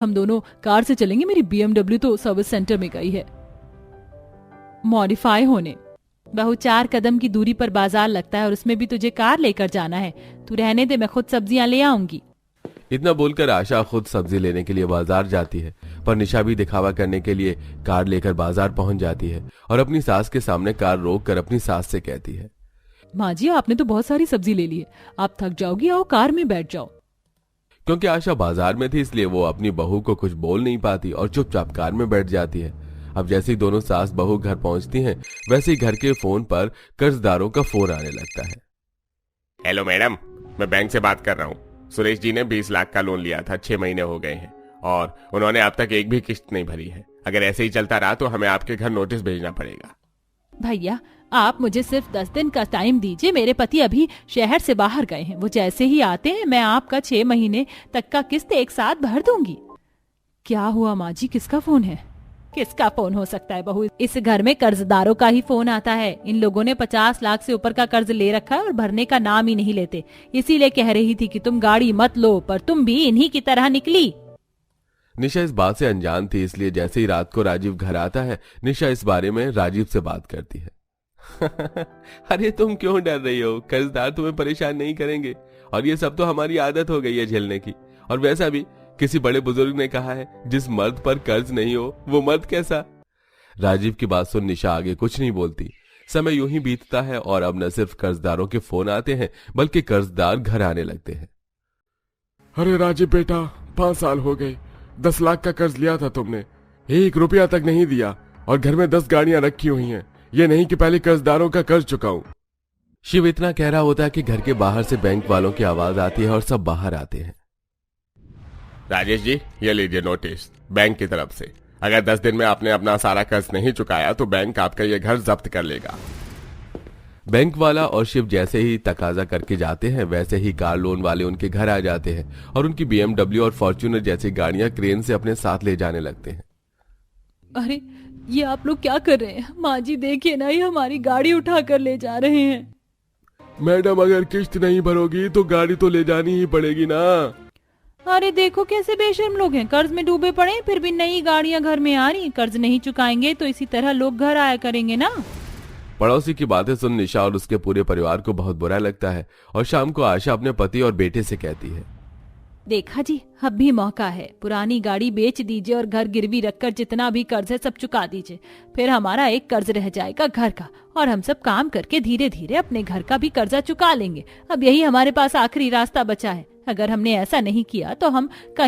हम दोनों कार से चलेंगे, मेरी BMW तो सर्विस सेंटर में गई है मॉडिफाई होने। बहू 4 कदम की दूरी पर बाजार लगता है और उसमें भी तुझे कार लेकर जाना है। तू रहने दे, मैं खुद सब्जियां ले आऊंगी। इतना बोलकर आशा खुद सब्जी लेने के लिए बाजार जाती है, पर निशा भी दिखावा करने के लिए कार लेकर बाजार पहुंच जाती है और अपनी सास के सामने कार रोक कर अपनी सास से कहती है, माँ जी आपने तो बहुत सारी सब्जी ले ली है, आप थक जाओगी, आओ कार में बैठ जाओ। क्योंकि आशा बाजार में थी इसलिए वो अपनी बहू को कुछ बोल नहीं पाती और चुपचाप कार में बैठ जाती है। अब जैसे ही दोनों सास बहू घर पहुंचती हैं, वैसे ही घर के फोन पर कर्जदारों का फोन आने लगता है। हेलो मैडम, मैं बैंक से बात कर रहा हूँ। सुरेश जी ने 20 लाख का लोन लिया था, 6 महीने हो गए हैं और उन्होंने अब तक एक भी किस्त नहीं भरी है। अगर ऐसे ही चलता रहा तो हमें आपके घर नोटिस भेजना पड़ेगा। भैया आप मुझे सिर्फ 10 दिन का टाइम दीजिए, मेरे पति अभी शहर से बाहर गए हैं, वो जैसे ही आते हैं मैं आपका 6 महीने तक का किस्त एक साथ भर दूंगी। क्या हुआ माँ जी, किसका फोन है? किसका फोन हो सकता है बहू, इस घर में कर्जदारों का ही फोन आता है। इन लोगों ने 50 लाख से ऊपर का कर्ज ले रखा है और भरने का नाम ही नहीं लेते। इसीलिए कह रही थी कि तुम गाड़ी मत लो, पर तुम भी इन्हीं की तरह निकली। निशा इस बात से अनजान थी, इसलिए जैसे ही रात को राजीव घर आता है, निशा इस बारे में राजीव से बात करती है। अरे तुम क्यों डर रही हो, कर्जदार तुम्हें परेशान नहीं करेंगे और ये सब तो हमारी आदत हो गई है झेलने की। और वैसा भी किसी बड़े बुजुर्ग ने कहा है, जिस मर्द पर कर्ज नहीं हो वो मर्द कैसा। राजीव की बात सुन निशा आगे कुछ नहीं बोलती। समय यूं ही बीतता है और अब न सिर्फ कर्जदारों के फोन आते हैं बल्कि कर्जदार घर आने लगते हैं। अरे राजीव बेटा, 5 साल हो गए, 10 लाख का कर्ज लिया था तुमने, 1 रुपया तक नहीं दिया और घर में 10 गाड़ियां रखी हुई हैं। ये नहीं कि पहले कर्जदारों का कर्ज चुकाऊं। शिव इतना कह रहा होता है कि घर के बाहर से बैंक वालों की आवाज आती है और सब बाहर आते हैं। राजेश जी, ये लीजिए नोटिस बैंक की तरफ से। अगर 10 दिन में आपने अपना सारा कर्ज नहीं चुकाया तो बैंक आपका ये घर जब्त कर लेगा। बैंक वाला और शिव जैसे ही तकाजा करके जाते हैं, वैसे ही कार लोन वाले उनके घर आ जाते हैं और उनकी BMW और फॉर्च्यूनर जैसी गाड़ियां क्रेन से अपने साथ ले जाने लगते हैं। अरे ये आप लोग क्या कर रहे हैं? माँ जी देखिए ना, ये हमारी गाड़ी उठा कर ले जा रहे हैं। मैडम अगर किस्त नहीं भरोगी तो गाड़ी तो ले जानी ही पड़ेगी ना। अरे देखो कैसे बेशर्म लोग हैं, कर्ज में डूबे पड़े हैं, फिर भी नई गाड़ियां घर में आ रही। कर्ज नहीं चुकाएंगे तो इसी तरह लोग घर आया करेंगे ना। पड़ोसी की बातें सुन निशा और उसके पूरे परिवार को बहुत बुरा लगता है और शाम को आशा अपने पति और बेटे से कहती है, देखा जी, अब भी मौका है, पुरानी गाड़ी बेच दीजिए और घर गिरवी रखकर जितना भी कर्ज है सब चुका दीजिए। फिर हमारा एक कर्ज रह जाएगा घर का और हम सब काम करके धीरे धीरे अपने घर का भी कर्जा चुका लेंगे। अब यही हमारे पास आखिरी रास्ता बचा है। अगर हमने ऐसा नहीं किया तो हम कहीं